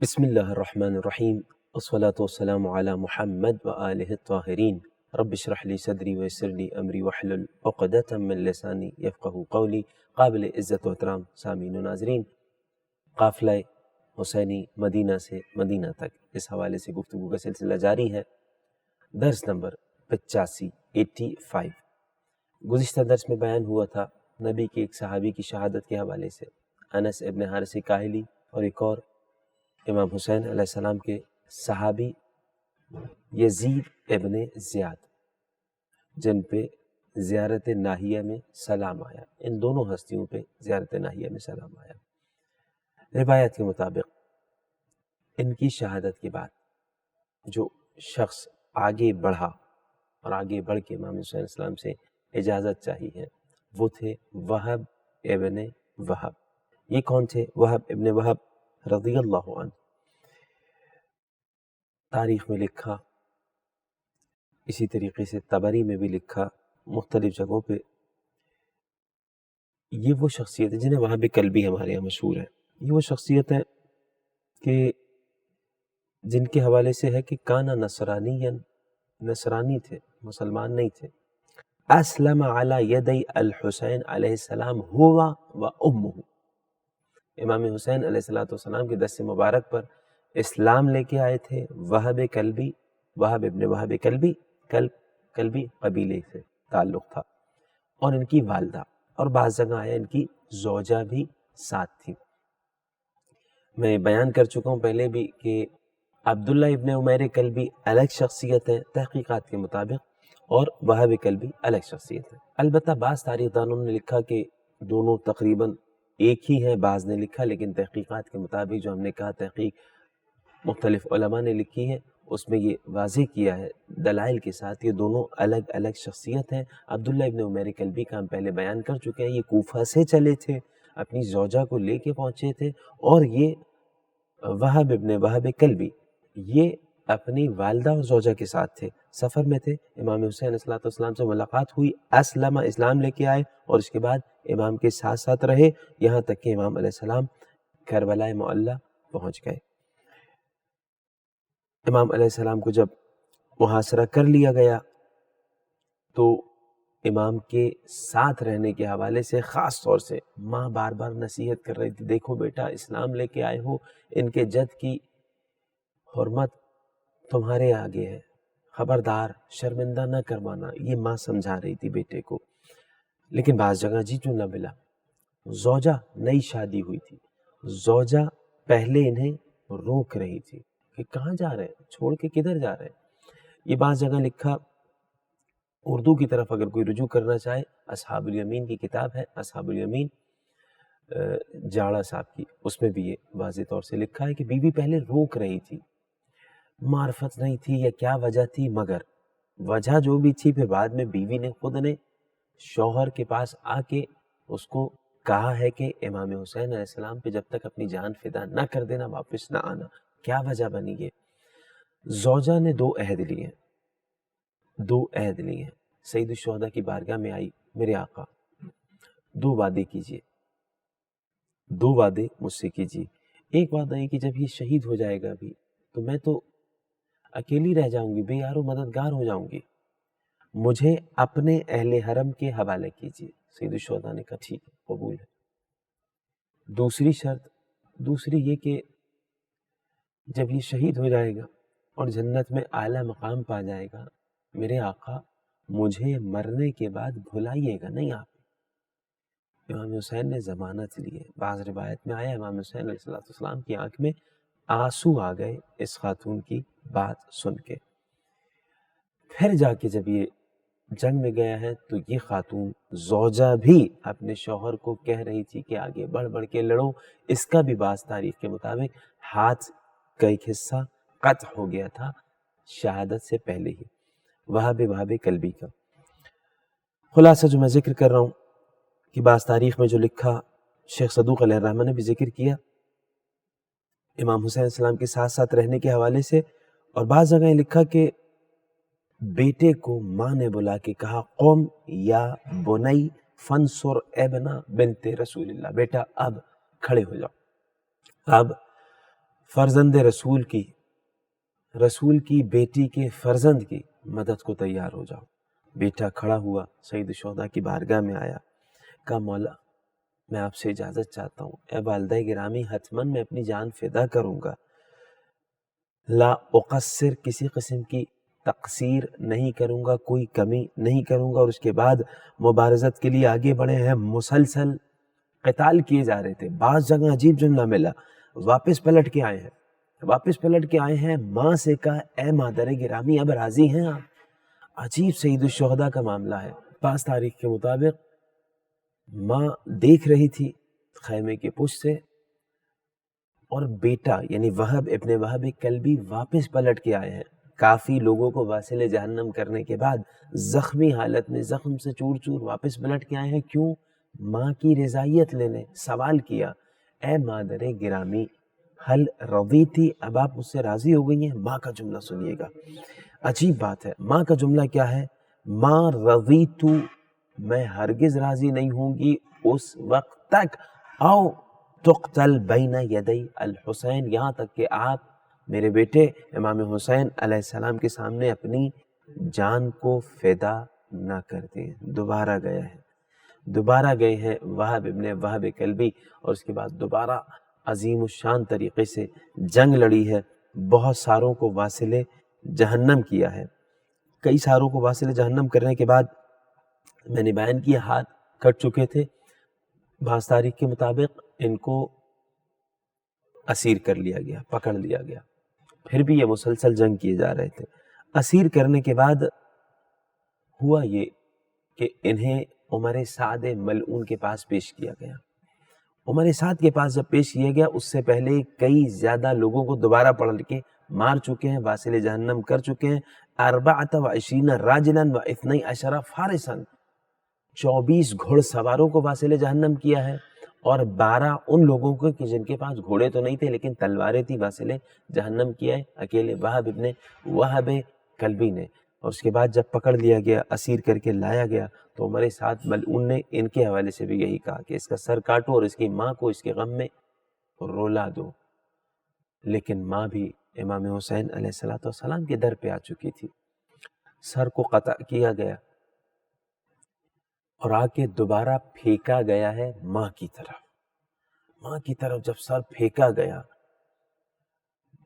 بسم الله الرحمن الرحيم والصلاة والسلام على محمد وآله الطاهرين رب اشرح لي صدري ويسر لي أمري واحلل عقدة من لساني يفقهوا قولي. قابل عزت و احترام سامعین و ناظرین، قافلہ حسینی مدینہ سے مدینہ تک اس حوالے سے گفتگو کا سلسلہ جاری ہے۔ درس نمبر 85 گزشتہ درس میں بیان ہوا تھا نبی کے ایک صحابی کی شہادت کے حوالے سے، انس ابن حارث کاہلی، اور ایک اور امام حسین علیہ السلام کے صحابی یزید ابن زیاد، جن پہ زیارت ناہیہ میں سلام آیا۔ ان دونوں ہستیوں پہ زیارت ناہیہ میں سلام آیا۔ روایت کے مطابق ان کی شہادت کے بعد جو شخص آگے بڑھا اور آگے بڑھ کے امام حسین علیہ السلام سے اجازت چاہی ہے، وہ تھے وہب ابن وہب۔ یہ کون تھے؟ وہب ابن وہب رضی اللہ عنہ۔ تاریخ میں لکھا، اسی طریقے سے طبری میں بھی لکھا، مختلف جگہوں پہ یہ وہ شخصیت ہے جنہیں وہاب کلبی ہمارے یہاں مشہور ہے۔ یہ وہ شخصیت ہے کہ جن کے حوالے سے ہے کہ کانا نصرانی تھے، مسلمان نہیں تھے۔ اسلم علی یدی الحسین علیہ السلام ہوا و امہ، امام حسین علیہ السلام کے دست مبارک پر اسلام لے کے آئے تھے وہب کلبی، وہب ابن وہب کلبی، کلبی قبیلے سے تعلق تھا، اور ان کی والدہ، اور بعض جگہ آیا ان کی زوجہ بھی ساتھ تھی۔ میں بیان کر چکا ہوں پہلے بھی کہ عبداللہ ابن عمیر کلبی الگ شخصیت ہے تحقیقات کے مطابق، اور وہب کلبی الگ شخصیت ہے۔ البتہ بعض تاریخ دانوں نے لکھا کہ دونوں تقریباً ایک ہی ہیں، بعض نے لکھا، لیکن تحقیقات کے مطابق جو ہم نے کہا تحقیق مختلف علماء نے لکھی ہے، اس میں یہ واضح کیا ہے دلائل کے ساتھ یہ دونوں الگ الگ شخصیت ہیں۔ عبداللہ ابن عمیر کلبی کا ہم پہلے بیان کر چکے ہیں، یہ کوفہ سے چلے تھے، اپنی زوجہ کو لے کے پہنچے تھے، اور یہ وہب ابن وہب کلبی یہ اپنی والدہ اور زوجہ کے ساتھ تھے، سفر میں تھے۔ امام حسین علیہ السلام سے ملاقات ہوئی، اسلم، اسلام لے کے آئے، اور اس کے بعد امام کے ساتھ ساتھ رہے یہاں تک کہ امام علیہ السلام کربلا معلی پہنچ گئے۔ امام علیہ السلام کو جب محاصرہ کر لیا گیا تو امام کے ساتھ رہنے کے حوالے سے خاص طور سے ماں بار بار نصیحت کر رہی تھی، دیکھو بیٹا اسلام لے کے آئے ہو، ان کے جد کی حرمت تمہارے آگے ہے، خبردار شرمندہ نہ کروانا، یہ ماں سمجھا رہی تھی بیٹے کو۔ لیکن بعض جگہ جی جو نہ ملا، زوجہ نئی شادی ہوئی تھی، زوجہ پہلے انہیں روک رہی تھی کہ کہاں جا رہے ہیں، چھوڑ کے کدھر جا رہے ہیں۔ یہ بعض جگہ لکھا، اردو کی طرف اگر کوئی رجوع کرنا چاہے، اصحاب الیمین کی کتاب ہے، اصحاب الیمین جاڑا صاحب کی، اس میں بھی یہ واضح طور سے لکھا ہے کہ بیوی پہلے روک رہی تھی، معرفت نہیں تھی یا کیا وجہ تھی، مگر وجہ جو بھی تھی پھر بعد میں بیوی نے خود نے شوہر کے پاس آ کے اس کو کہا ہے کہ امام حسین علیہ السلام پہ جب تک اپنی جان فدا نہ کر دینا واپس نہ آنا۔ کیا وجہ بنی ہے؟ زوجہ نے دو عہد لیے ہیں، سید الشہداء کی بارگاہ میں آئی، میرے آقا دو وعدے کیجئے، دو وعدے مجھ سے کیجئے۔ ایک وعدہ ہے کہ جب یہ شہید ہو جائے گا بھی تو میں تو اکیلی رہ جاؤں گی، بے یار و مددگار ہو جاؤں گی، مجھے اپنے اہل حرم کے حوالے کیجئے۔ سید الشہداء نے کہا ٹھیک ہے، قبول ہے۔ دوسری شرط، دوسری یہ کہ جب یہ شہید ہو جائے گا اور جنت میں اعلیٰ مقام پا جائے گا، میرے آقا مجھے مرنے کے بعد بھلائیے گا نہیں آپ۔ امام حسین نے ضمانت لی ہے۔ بعض روایت میں آیا امام حسین علیہ السلام کی آنکھ میں آنسو آ گئے اس خاتون کی بات سن کے۔ پھر جا کے جب یہ جنگ میں گیا ہے تو یہ خاتون زوجہ بھی اپنے شوہر کو کہہ رہی تھی کہ آگے بڑھ بڑھ کے لڑو۔ اس کا بھی بعض تاریخ کے مطابق ہاتھ کا ایک حصہ قطع ہو گیا تھا شہادت سے پہلے ہی، وہب کلبی کا۔ خلاصہ جو میں ذکر کر رہا ہوں کہ بعض تاریخ میں جو لکھا، شیخ صدوق علیہ الرحمہ نے بھی ذکر کیا امام حسین علیہ السلام کے ساتھ ساتھ رہنے کے حوالے سے، اور بعض جگہ لکھا کہ بیٹے کو ماں نے بلا کے کہا قوم یا بنی فانصر ابن بنت رسول اللہ، بیٹا اب کھڑے ہو جاؤ، اب فرزند رسول کی بیٹی کے فرزند کی مدد کو تیار ہو جاؤ۔ بیٹا کھڑا ہوا، سید الشہداء کی بارگاہ میں آیا، کہا مولا میں آپ سے اجازت چاہتا ہوں، اے والدہ گرامی حتماً میں اپنی جان فدا کروں گا، لا اقصر، کسی قسم کی تقصیر نہیں کروں گا، کوئی کمی نہیں کروں گا۔ اور اس کے بعد مبارزت کے لیے آگے بڑھے ہیں، مسلسل قتال کیے جا رہے تھے، بعض جگہ عجیب جملہ ملا، واپس پلٹ کے آئے ہیں، ماں سے کہا اے مادر گرامی اب راضی ہیں آپ؟ عجیب سید الشہداء کا معاملہ ہے۔ بعض تاریخ کے مطابق ماں دیکھ رہی تھی خیمے کے پشت سے، اور بیٹا یعنی وہب ابن وہب کلبی واپس پلٹ کے آئے ہیں، کافی لوگوں کو واصل جہنم کرنے کے بعد زخمی حالت میں، زخم سے چور چور واپس پلٹ کے آئے ہیں۔ کیوں؟ ماں کی رضائیت لینے۔ سوال کیا اے مادر گرامی حل رضیتی، اب آپ مجھ سے راضی ہو گئی ہیں؟ ماں کا جملہ سنیے گا، عجیب بات ہے۔ ماں کا جملہ کیا ہے؟ ماں رضیتو، میں ہرگز راضی نہیں ہوں گی اس وقت تک، او تقتل بین یدی الحسین، یہاں تک کہ آپ میرے بیٹے امام حسین علیہ السلام کے سامنے اپنی جان کو فدا نہ کر دیں۔ دوبارہ گئے ہیں وہب ابن وہب کلبی، اور اس کے بعد دوبارہ عظیم الشان طریقے سے جنگ لڑی ہے، بہت ساروں کو واصل جہنم کیا ہے۔ کئی ساروں کو واصل جہنم کرنے کے بعد میں نے بیان کیا ہاتھ کٹ چکے تھے، بعض تاریخ کے مطابق ان کو اسیر کر لیا گیا، پکڑ لیا گیا، پھر بھی یہ مسلسل جنگ کیے جا رہے تھے۔ اسیر کرنے کے بعد ہوا یہ کہ انہیں عمر سعد ملعون کے پاس پیش کیا گیا۔ عمر سعد کے پاس جب پیش کیا گیا، اس سے پہلے کئی زیادہ لوگوں کو دوبارہ پکڑ کے مار چکے ہیں، واصل جہنم کر چکے ہیں۔ 24 راجلا و 12 فارسا، 24 گھوڑ سواروں کو واصل جہنم کیا ہے، اور 12 ان لوگوں کو کہ جن کے پاس گھوڑے تو نہیں تھے لیکن تلواریں تھی، واصل جہنم کیا ہے اکیلے وہب ابن وہب کلبی نے۔ اور اس کے بعد جب پکڑ لیا گیا، اسیر کر کے لایا گیا، تو عمر سعد ملعون نے ان کے حوالے سے بھی یہی کہا کہ اس کا سر کاٹو اور اس کی ماں کو اس کے غم میں رولا دو۔ لیکن ماں بھی امام حسین علیہ السلام کے در پہ آ چکی تھی۔ سر کو قطع کیا گیا اور آ کے دوبارہ پھینکا گیا ہے ماں کی طرف جب سر پھینکا گیا،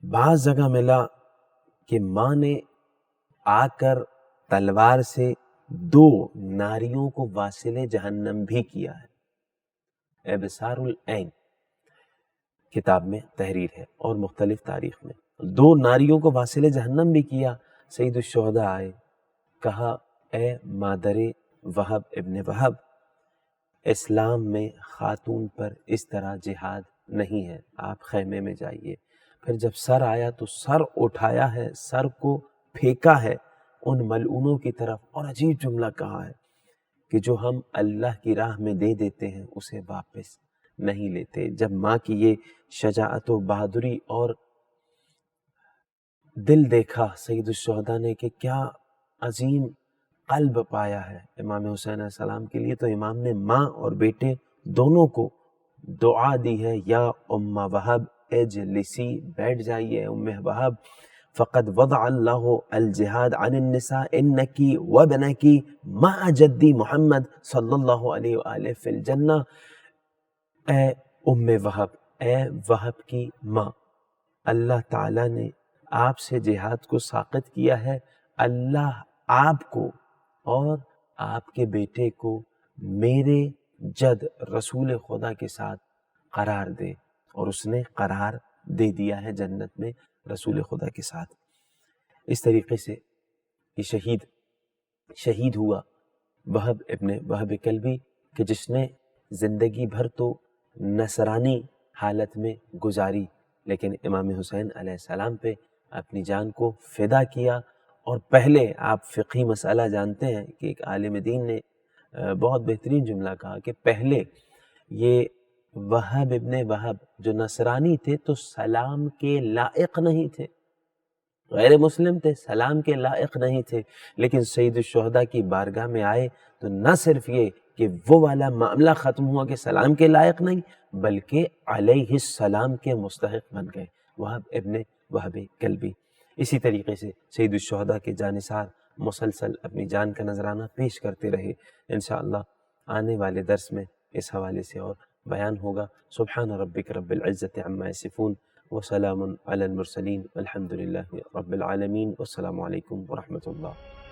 بعض جگہ ملا کہ ماں نے آ کر تلوار سے 2 ناریوں کو واصل جہنم بھی کیا ہے۔ ابصار العین کتاب میں تحریر ہے اور مختلف تاریخ میں 2 ناریوں کو واصل جہنم بھی کیا۔ سید الشہداء آئے، کہا اے مادر وہب ابن وہب، اسلام میں خاتون پر اس طرح جہاد نہیں ہے، آپ خیمے میں جائیے۔ پھر جب سر آیا تو سر اٹھایا ہے، سر کو پھینکا ہے ان ملعونوں کی طرف، اور عجیب جملہ کہا ہے کہ جو ہم اللہ کی راہ میں دے دیتے ہیں اسے واپس نہیں لیتے۔ جب ماں کی یہ شجاعت و بہادری اور دل دیکھا سید الشہداء نے کہ کیا عظیم قلب پایا ہے امام حسین علیہ السلام کے لیے، تو امام نے ماں اور بیٹے دونوں کو دعا دی ہے، یا ام وہب اجلسی، بیٹھ جائیے ام وہب، فقد وضع اللہ الجہاد عن النساء انکی وابنکی مع جدی محمد صلی اللہ علیہ وآلہ فی الجنہ۔ اے ام وہب، اے وہب کی ماں، اللہ تعالیٰ نے آپ سے جہاد کو ساقط کیا ہے، اللہ آپ کو اور آپ کے بیٹے کو میرے جد رسول خدا کے ساتھ قرار دے، اور اس نے قرار دے دیا ہے جنت میں رسول خدا کے ساتھ۔ اس طریقے سے یہ شہید ہوا وہب ابن وہب کلبی، کہ جس نے زندگی بھر تو نصرانی حالت میں گزاری، لیکن امام حسین علیہ السلام پہ اپنی جان کو فدا کیا۔ اور پہلے آپ فقہی مسئلہ جانتے ہیں کہ ایک عالم دین نے بہت بہترین جملہ کہا کہ پہلے یہ وہب ابن وہب جو نصرانی تھے تو سلام کے لائق نہیں تھے، غیر مسلم تھے، سلام کے لائق نہیں تھے، لیکن سید الشہداء کی بارگاہ میں آئے تو نہ صرف یہ کہ وہ والا معاملہ ختم ہوا کہ سلام کے لائق نہیں، بلکہ علیہ السلام کے مستحق بن گئے، وہب ابن وہب کلبی۔ اسی طریقے سے سید الشہداء کے جانثار مسلسل اپنی جان کا نذرانہ پیش کرتے رہے۔ انشاءاللہ آنے والے درس میں اس حوالے سے اور بیان ہوگا۔ سبحان ربک رب العزت عما یصفون وسلام علی المرسلین والحمد للہ رب العالمین، والسلام علیکم ورحمۃ اللہ۔